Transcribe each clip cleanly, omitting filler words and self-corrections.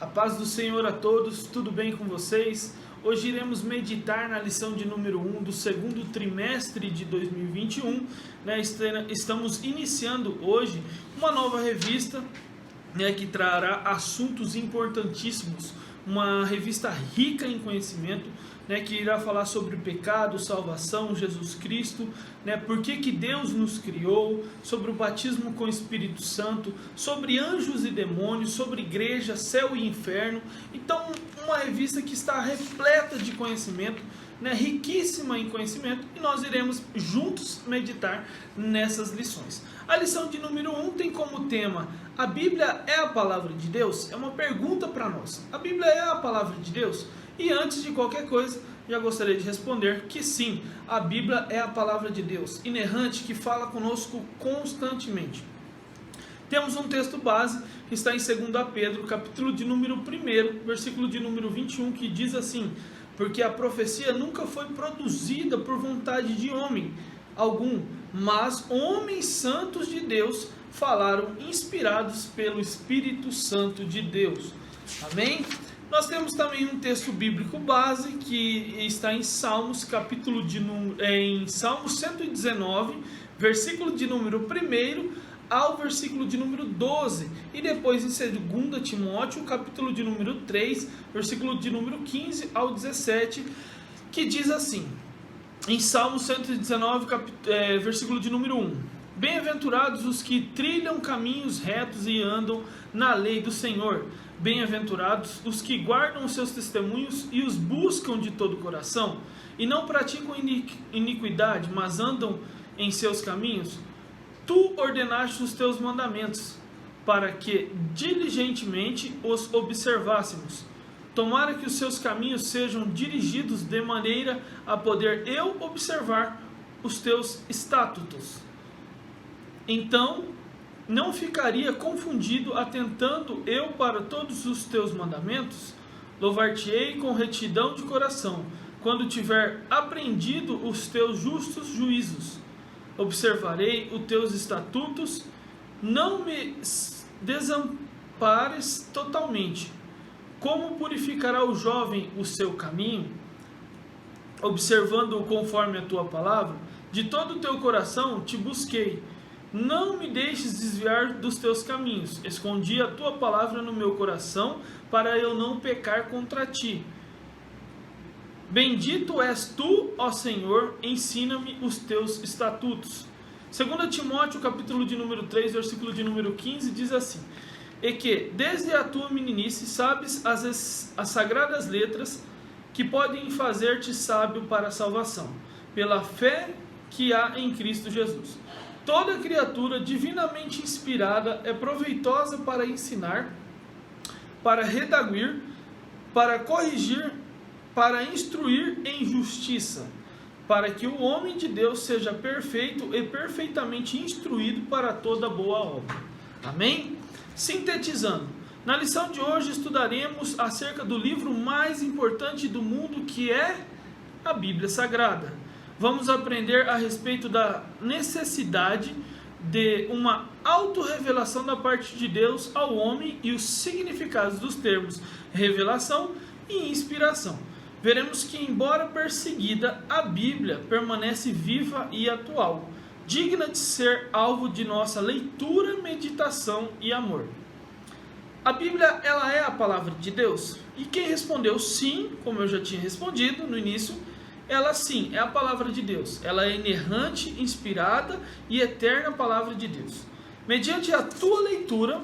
A paz do Senhor a todos, tudo bem com vocês? Hoje iremos meditar na lição de número 1 do segundo trimestre de 2021. Estamos iniciando hoje uma nova revista que trará assuntos importantíssimos, uma revista rica em conhecimento, que irá falar sobre pecado, salvação, Jesus Cristo, por que Deus nos criou, sobre o batismo com o Espírito Santo, sobre anjos e demônios, sobre igreja, céu e inferno. Então, uma revista que está repleta de conhecimento, riquíssima em conhecimento, e nós iremos juntos meditar nessas lições. A lição de número 1 tem como tema: a Bíblia é a palavra de Deus? É uma pergunta para nós. A Bíblia é a palavra de Deus? E antes de qualquer coisa, já gostaria de responder que sim, a Bíblia é a palavra de Deus, inerrante, que fala conosco constantemente. Temos um texto base que está em 2 Pedro, capítulo de número 1, versículo de número 21, que diz assim: porque a profecia nunca foi produzida por vontade de homem algum, mas homens santos de Deus falaram inspirados pelo Espírito Santo de Deus. Amém? Nós temos também um texto bíblico base que está em Salmos, em Salmos 119, versículo de número 1 ao versículo de número 12, e depois em 2 Timóteo, capítulo de número 3, versículo de número 15 ao 17, que diz assim, em Salmos 119, versículo de número 1: bem-aventurados os que trilham caminhos retos e andam na lei do Senhor. Bem-aventurados os que guardam os seus testemunhos e os buscam de todo o coração, e não praticam iniquidade, mas andam em seus caminhos. Tu ordenaste os teus mandamentos, para que diligentemente os observássemos. Tomara que os seus caminhos sejam dirigidos de maneira a poder eu observar os teus estatutos. Então não ficaria confundido, atentando eu para todos os teus mandamentos. Louvar-te-ei com retidão de coração, quando tiver aprendido os teus justos juízos. Observarei os teus estatutos, não me desampares totalmente. Como purificará o jovem o seu caminho, observando-o conforme a tua palavra? De todo o teu coração te busquei. Não me deixes desviar dos teus caminhos. Escondi a tua palavra no meu coração, para eu não pecar contra ti. Bendito és tu, ó Senhor, ensina-me os teus estatutos. 2 Timóteo, capítulo de número 3, versículo de número 15, diz assim: e que, desde a tua meninice, sabes as sagradas letras, que podem fazer-te sábio para a salvação, pela fé que há em Cristo Jesus. Toda criatura divinamente inspirada é proveitosa para ensinar, para redaguir, para corrigir, para instruir em justiça, para que o homem de Deus seja perfeito e perfeitamente instruído para toda boa obra. Amém? Sintetizando, na lição de hoje estudaremos acerca do livro mais importante do mundo, que é a Bíblia Sagrada. Vamos aprender a respeito da necessidade de uma autorrevelação da parte de Deus ao homem e os significados dos termos revelação e inspiração. Veremos que, embora perseguida, a Bíblia permanece viva e atual, digna de ser alvo de nossa leitura, meditação e amor. A Bíblia, ela é a palavra de Deus? E quem respondeu sim, como eu já tinha respondido no início, ela sim é a palavra de Deus. Ela é inerrante, inspirada e eterna palavra de Deus. Mediante a tua leitura,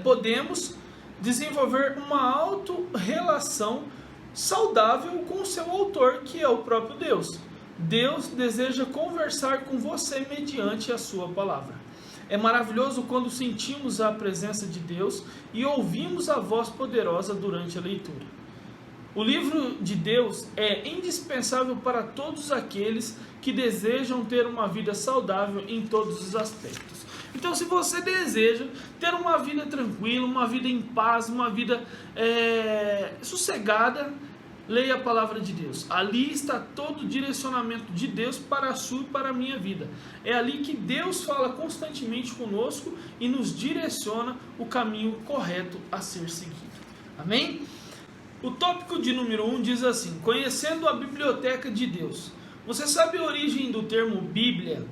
podemos desenvolver uma autorrelação saudável com o seu autor, que é o próprio Deus. Deus deseja conversar com você mediante a sua palavra. É maravilhoso quando sentimos a presença de Deus e ouvimos a voz poderosa durante a leitura. O livro de Deus é indispensável para todos aqueles que desejam ter uma vida saudável em todos os aspectos. Então, se você deseja ter uma vida tranquila, uma vida em paz, uma vida sossegada, leia a palavra de Deus. Ali está todo o direcionamento de Deus para a sua e para a minha vida. É ali que Deus fala constantemente conosco e nos direciona o caminho correto a ser seguido. Amém? O tópico de número 1 diz assim: conhecendo a biblioteca de Deus. Você sabe a origem do termo Bíblia?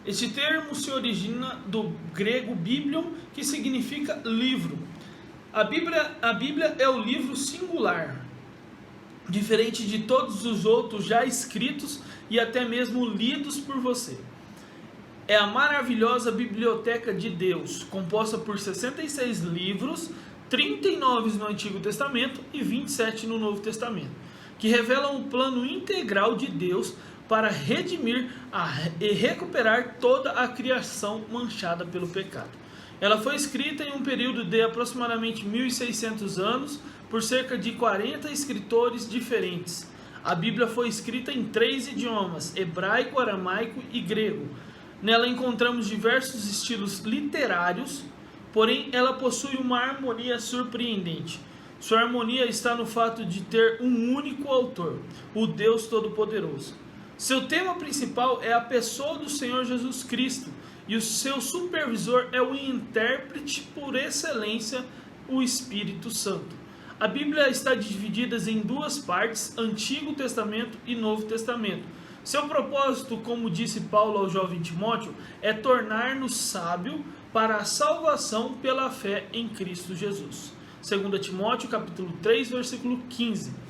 Este termo se origina do grego biblion, que significa livro. A Bíblia é o livro singular, diferente de todos os outros já escritos e até mesmo lidos por você. É a maravilhosa biblioteca de Deus, composta por 66 livros, 39 no Antigo Testamento e 27 no Novo Testamento, que revelam o plano integral de Deus para redimir e recuperar toda a criação manchada pelo pecado. Ela foi escrita em um período de aproximadamente 1.600 anos por cerca de 40 escritores diferentes. A Bíblia foi escrita em 3 idiomas: hebraico, aramaico e grego. Nela encontramos diversos estilos literários, porém ela possui uma harmonia surpreendente. Sua harmonia está no fato de ter um único autor, o Deus Todo-Poderoso. Seu tema principal é a pessoa do Senhor Jesus Cristo, e o seu supervisor é o intérprete por excelência, o Espírito Santo. A Bíblia está dividida em 2 partes, Antigo Testamento e Novo Testamento. Seu propósito, como disse Paulo ao jovem Timóteo, é tornar-nos sábio para a salvação pela fé em Cristo Jesus. 2 Timóteo capítulo 3, versículo 15.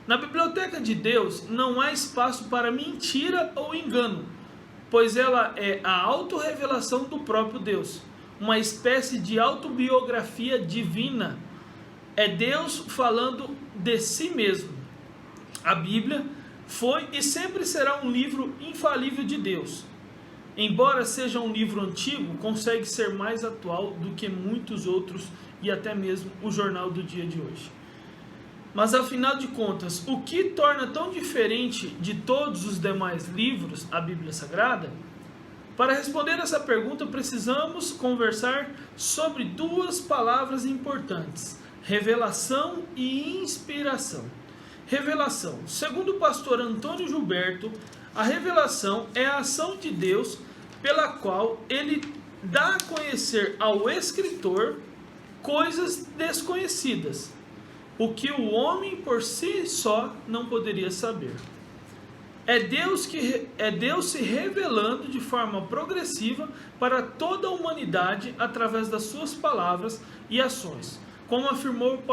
Na biblioteca de Deus não há espaço para mentira ou engano, pois ela é a autorrevelação do próprio Deus, uma espécie de autobiografia divina. É Deus falando de si mesmo. A Bíblia foi e sempre será um livro infalível de Deus. Embora seja um livro antigo, consegue ser mais atual do que muitos outros e até mesmo o jornal do dia de hoje. Mas afinal de contas, o que torna tão diferente de todos os demais livros a Bíblia Sagrada? Para responder essa pergunta, precisamos conversar sobre 2 palavras importantes: revelação e inspiração. Revelação. Segundo o pastor Antônio Gilberto, a revelação é a ação de Deus pela qual ele dá a conhecer ao escritor coisas desconhecidas, o que o homem por si só não poderia saber. É Deus se revelando de forma progressiva para toda a humanidade através das suas palavras e ações, como afirmou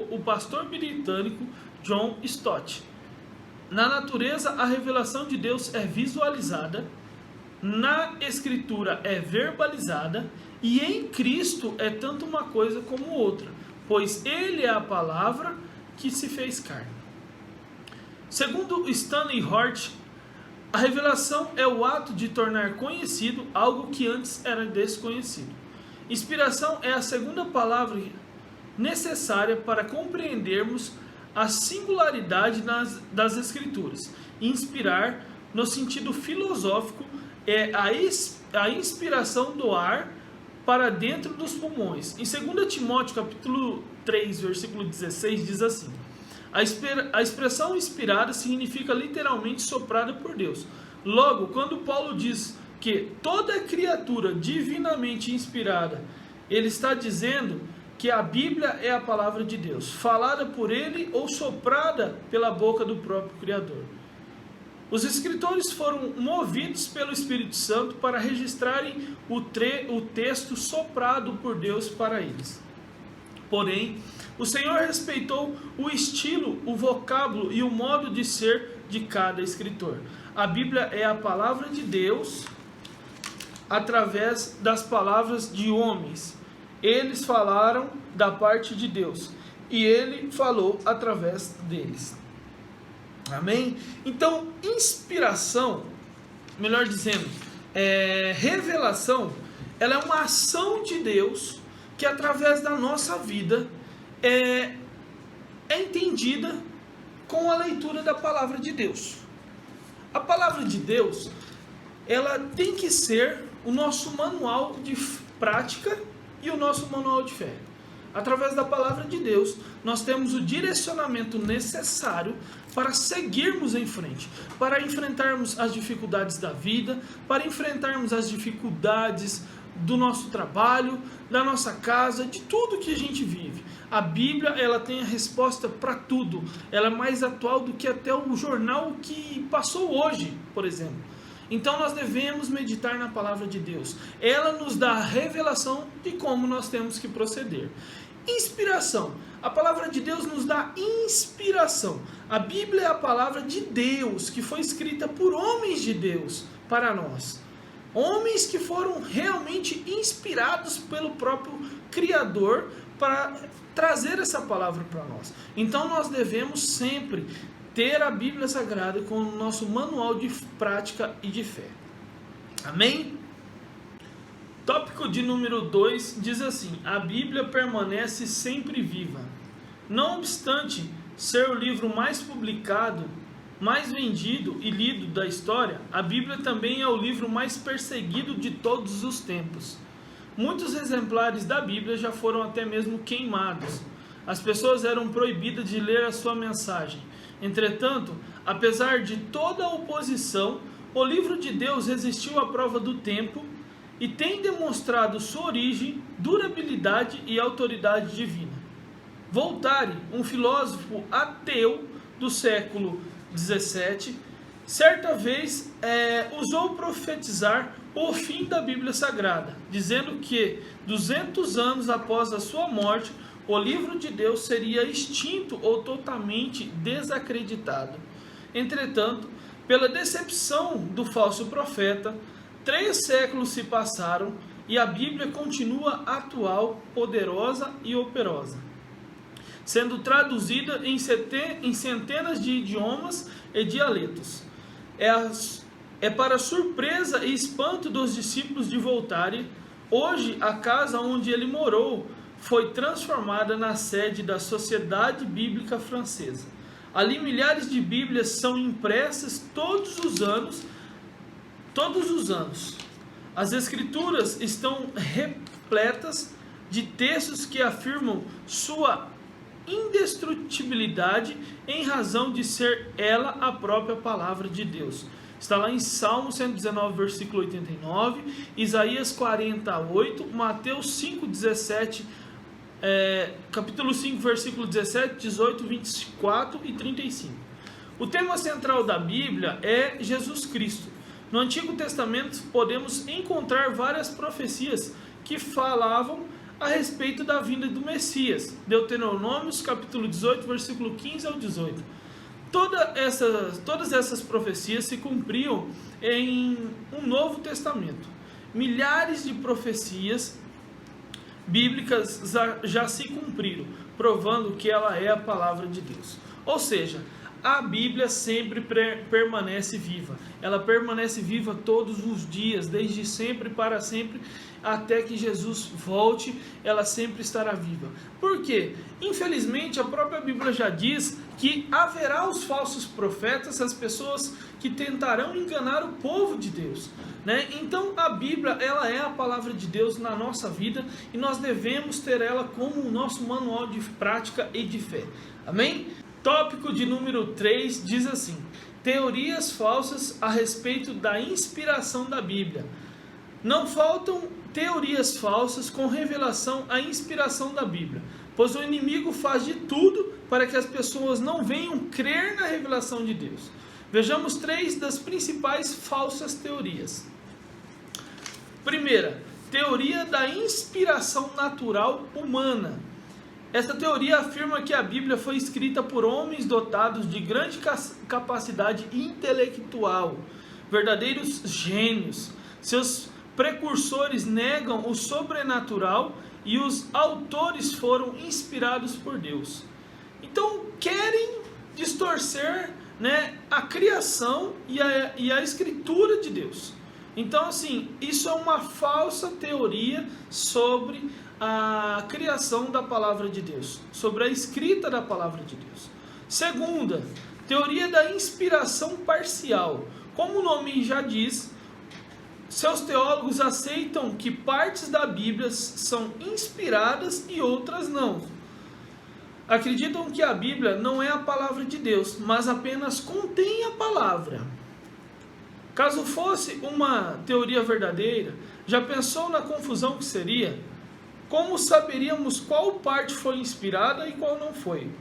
o pastor britânico John Stott. Na natureza, a revelação de Deus é visualizada, na Escritura é verbalizada, e em Cristo é tanto uma coisa como outra, pois Ele é a palavra que se fez carne. Segundo Stanley Hort, a revelação é o ato de tornar conhecido algo que antes era desconhecido. Inspiração é a segunda palavra necessária para compreendermos a singularidade das Escrituras. Inspirar, no sentido filosófico, é a inspiração do ar para dentro dos pulmões. Em 2 Timóteo capítulo 3, versículo 16, diz assim: a expressão inspirada significa literalmente soprada por Deus. Logo, quando Paulo diz que toda criatura divinamente inspirada, ele está dizendo que a Bíblia é a palavra de Deus, falada por ele ou soprada pela boca do próprio Criador. Os escritores foram movidos pelo Espírito Santo para registrarem o texto soprado por Deus para eles. Porém, o Senhor respeitou o estilo, o vocábulo e o modo de ser de cada escritor. A Bíblia é a palavra de Deus através das palavras de homens. Eles falaram da parte de Deus e Ele falou através deles. Amém? Então, inspiração, melhor dizendo, revelação, ela é uma ação de Deus que através da nossa vida é entendida com a leitura da palavra de Deus. A palavra de Deus, ela tem que ser o nosso manual de prática e o nosso manual de fé. Através da palavra de Deus, nós temos o direcionamento necessário para seguirmos em frente, para enfrentarmos as dificuldades da vida, para enfrentarmos as dificuldades do nosso trabalho, da nossa casa, de tudo que a gente vive. A Bíblia, ela tem a resposta para tudo. Ela é mais atual do que até o jornal que passou hoje, por exemplo. Então nós devemos meditar na palavra de Deus. Ela nos dá a revelação de como nós temos que proceder. Inspiração. A palavra de Deus nos dá inspiração. A Bíblia é a palavra de Deus, que foi escrita por homens de Deus para nós. Homens que foram realmente inspirados pelo próprio Criador para trazer essa palavra para nós. Então nós devemos sempre ter a Bíblia Sagrada como nosso manual de prática e de fé. Amém? Tópico de número 2 diz assim: a Bíblia permanece sempre viva. Não obstante ser o livro mais publicado, mais vendido e lido da história, a Bíblia também é o livro mais perseguido de todos os tempos. Muitos exemplares da Bíblia já foram até mesmo queimados. As pessoas eram proibidas de ler a sua mensagem. Entretanto, apesar de toda a oposição, o livro de Deus resistiu à prova do tempo e tem demonstrado sua origem, durabilidade e autoridade divina. Voltaire, um filósofo ateu do século 17, certa vez usou profetizar o fim da Bíblia Sagrada, dizendo que 200 anos após a sua morte, o livro de Deus seria extinto ou totalmente desacreditado. Entretanto, pela decepção do falso profeta, 3 séculos se passaram e a Bíblia continua atual, poderosa e operosa, sendo traduzida em centenas de idiomas e dialetos. É para surpresa e espanto dos discípulos de Voltaire, hoje a casa onde ele morou foi transformada na sede da Sociedade Bíblica Francesa. Ali milhares de Bíblias são impressas todos os anos. As Escrituras estão repletas de textos que afirmam sua indestrutibilidade em razão de ser ela a própria palavra de Deus. Está lá em Salmo 119, versículo 89, Isaías 48, Mateus 5, 17, capítulo 5, versículo 17, 18, 24 e 35. O tema central da Bíblia é Jesus Cristo. No Antigo Testamento podemos encontrar várias profecias que falavam a respeito da vinda do Messias. Deuteronômios, capítulo 18, versículo 15 ao 18. Todas essas profecias se cumpriam em um Novo Testamento. Milhares de profecias bíblicas já se cumpriram, provando que ela é a palavra de Deus. Ou seja, a Bíblia sempre permanece viva. Ela permanece viva todos os dias, desde sempre para sempre, até que Jesus volte, ela sempre estará viva. Por quê? Infelizmente, a própria Bíblia já diz que haverá os falsos profetas, as pessoas que tentarão enganar o povo de Deus, né? Então, a Bíblia, ela é a palavra de Deus na nossa vida e nós devemos ter ela como o nosso manual de prática e de fé. Amém? Tópico de número 3 diz assim: teorias falsas a respeito da inspiração da Bíblia. Não faltam teorias falsas com revelação à inspiração da Bíblia, pois o inimigo faz de tudo para que as pessoas não venham crer na revelação de Deus. Vejamos 3 das principais falsas teorias. Primeira, teoria da inspiração natural humana. Esta teoria afirma que a Bíblia foi escrita por homens dotados de grande capacidade intelectual, verdadeiros gênios. Seus precursores negam o sobrenatural e os autores foram inspirados por Deus. Então querem distorcer, né, a criação e a escritura de Deus. Então, assim, isso é uma falsa teoria sobre a criação da palavra de Deus, sobre a escrita da palavra de Deus. Segunda, teoria da inspiração parcial. Como o nome já diz, Seus teólogos aceitam que partes da Bíblia são inspiradas e outras não. Acreditam que a Bíblia não é a palavra de Deus, mas apenas contém a palavra. Caso fosse uma teoria verdadeira, já pensou na confusão que seria? Como saberíamos qual parte foi inspirada e qual não foi?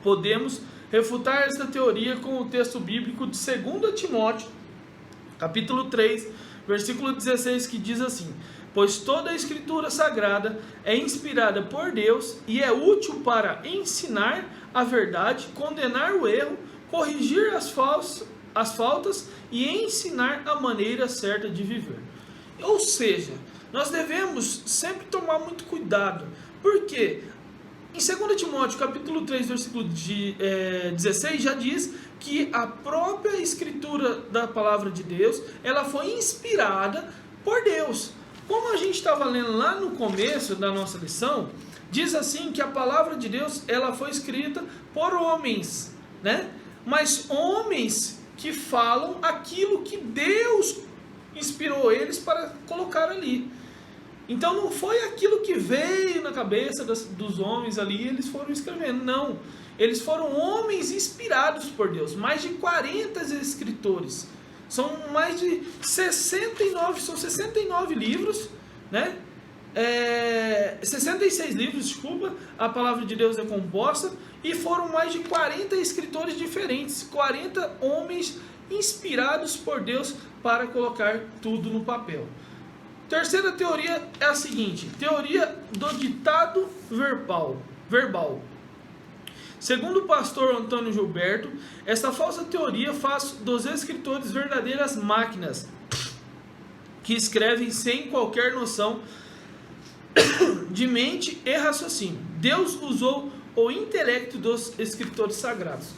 Podemos refutar esta teoria com o texto bíblico de 2 Timóteo, capítulo 3, versículo 16, que diz assim: pois toda a escritura sagrada é inspirada por Deus e é útil para ensinar a verdade, condenar o erro, corrigir as faltas e ensinar a maneira certa de viver. Ou seja, nós devemos sempre tomar muito cuidado, porque em 2 Timóteo capítulo 3, versículo 16, já diz que a própria escritura da palavra de Deus, ela foi inspirada por Deus. Como a gente estava lendo lá no começo da nossa lição, diz assim que a palavra de Deus, ela foi escrita por homens, né? Mas homens que falam aquilo que Deus inspirou eles para colocar ali. Então não foi aquilo que veio na cabeça dos homens ali, eles foram escrevendo, não. Eles foram homens inspirados por Deus, mais de 40 escritores. São mais de 69 livros, né? 66 livros, desculpa, a palavra de Deus é composta, e foram mais de 40 escritores diferentes, 40 homens inspirados por Deus para colocar tudo no papel. Terceira teoria é a seguinte: teoria do ditado verbal. Segundo o pastor Antônio Gilberto, esta falsa teoria faz dos escritores verdadeiras máquinas que escrevem sem qualquer noção de mente e raciocínio. Deus usou o intelecto dos escritores sagrados.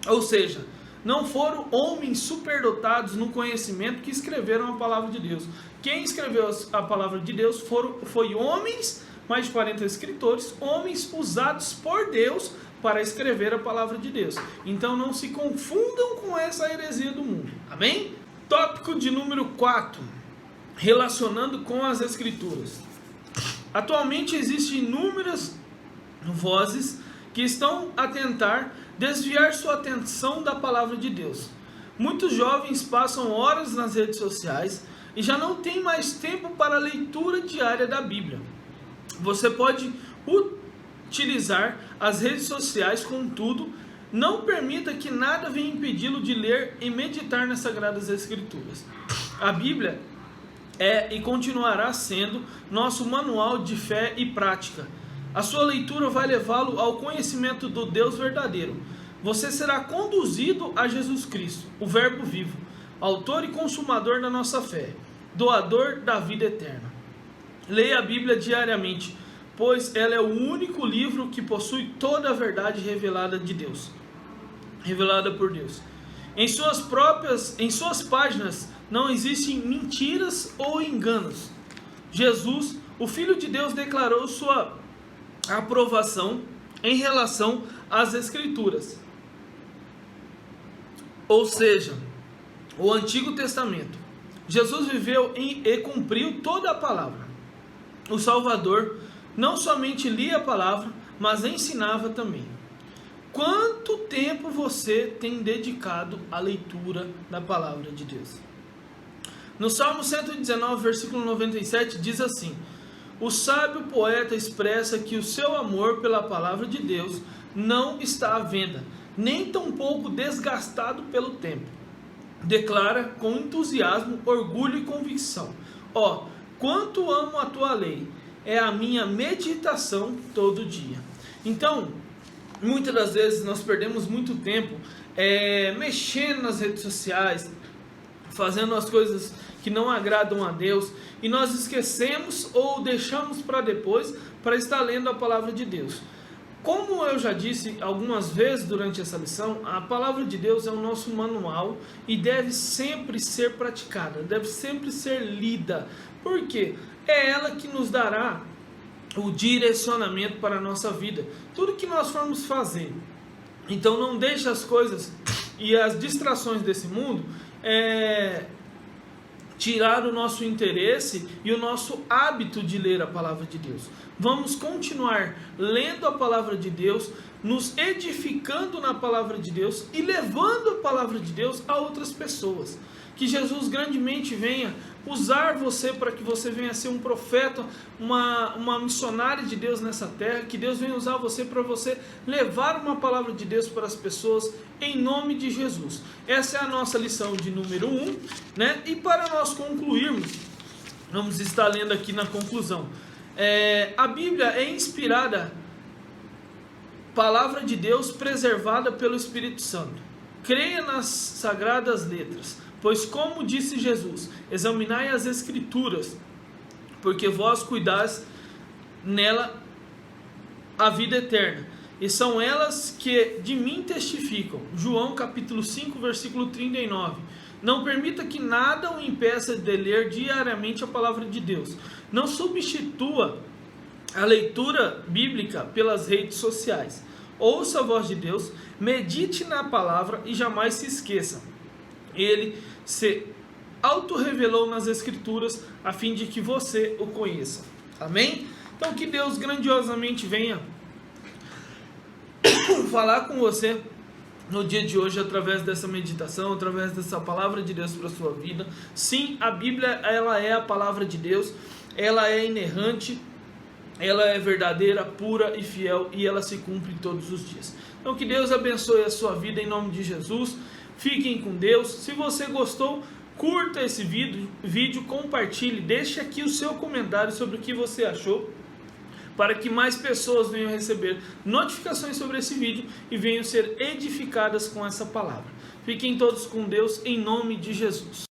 Ou seja, não foram homens superdotados no conhecimento que escreveram a palavra de Deus. Quem escreveu a palavra de Deus foi homens, mais de 40 escritores, homens usados por Deus para escrever a palavra de Deus. Então não se confundam com essa heresia do mundo. Amém? Tópico de número 4. Relacionando com as escrituras. Atualmente existem inúmeras vozes que estão a tentar desviar sua atenção da palavra de Deus. Muitos jovens passam horas nas redes sociais e já não tem mais tempo para a leitura diária da Bíblia. Você pode utilizar as redes sociais, contudo, não permita que nada venha impedi-lo de ler e meditar nas Sagradas Escrituras. A Bíblia é e continuará sendo nosso manual de fé e prática. A sua leitura vai levá-lo ao conhecimento do Deus verdadeiro. Você será conduzido a Jesus Cristo, o Verbo vivo, autor e consumador da nossa fé, doador da vida eterna. Leia a Bíblia diariamente, pois ela é o único livro que possui toda a verdade revelada de Deus, revelada por Deus. Em suas páginas não existem mentiras ou enganos. Jesus, o Filho de Deus, declarou sua aprovação em relação às Escrituras, ou seja, o Antigo Testamento. Jesus viveu e cumpriu toda a palavra. O Salvador não somente lia a palavra, mas ensinava também. Quanto tempo você tem dedicado à leitura da palavra de Deus? No Salmo 119, versículo 97, diz assim: o sábio poeta expressa que o seu amor pela palavra de Deus não está à venda, nem tampouco desgastado pelo tempo. Declara com entusiasmo, orgulho e convicção: ó, quanto amo a tua lei, é a minha meditação todo dia. Então, muitas das vezes nós perdemos muito tempo mexendo nas redes sociais, fazendo as coisas que não agradam a Deus, e nós esquecemos ou deixamos para depois para estar lendo a palavra de Deus. Como eu já disse algumas vezes durante essa lição, a palavra de Deus é o nosso manual e deve sempre ser praticada, deve sempre ser lida. Por quê? É ela que nos dará o direcionamento para a nossa vida, tudo que nós formos fazer. Então não deixe as coisas e as distrações desse mundo tirar o nosso interesse e o nosso hábito de ler a palavra de Deus. Vamos continuar lendo a palavra de Deus, nos edificando na palavra de Deus e levando a palavra de Deus a outras pessoas. Que Jesus grandemente venha usar você para que você venha ser um profeta, uma missionária de Deus nessa terra. Que Deus venha usar você para você levar uma palavra de Deus para as pessoas, em nome de Jesus. Essa é a nossa lição de número 1, né? E para nós concluirmos, vamos estar lendo aqui na conclusão. A Bíblia é inspirada, palavra de Deus preservada pelo Espírito Santo. Creia nas sagradas letras, pois como disse Jesus, examinai as Escrituras, porque vós cuidais nela a vida eterna, e são elas que de mim testificam. João capítulo 5, versículo 39. Não permita que nada o impeça de ler diariamente a palavra de Deus. Não substitua a leitura bíblica pelas redes sociais. Ouça a voz de Deus, medite na palavra e jamais se esqueça. Ele se auto-revelou nas Escrituras a fim de que você o conheça. Amém? Então que Deus grandiosamente venha falar com você no dia de hoje, através dessa meditação, através dessa palavra de Deus para a sua vida. Sim, a Bíblia, ela é a palavra de Deus, ela é inerrante, ela é verdadeira, pura e fiel, e ela se cumpre todos os dias. Então que Deus abençoe a sua vida em nome de Jesus. Fiquem com Deus. Se você gostou, curta esse vídeo, compartilhe, deixe aqui o seu comentário sobre o que você achou, para que mais pessoas venham receber notificações sobre esse vídeo e venham ser edificadas com essa palavra. Fiquem todos com Deus em nome de Jesus.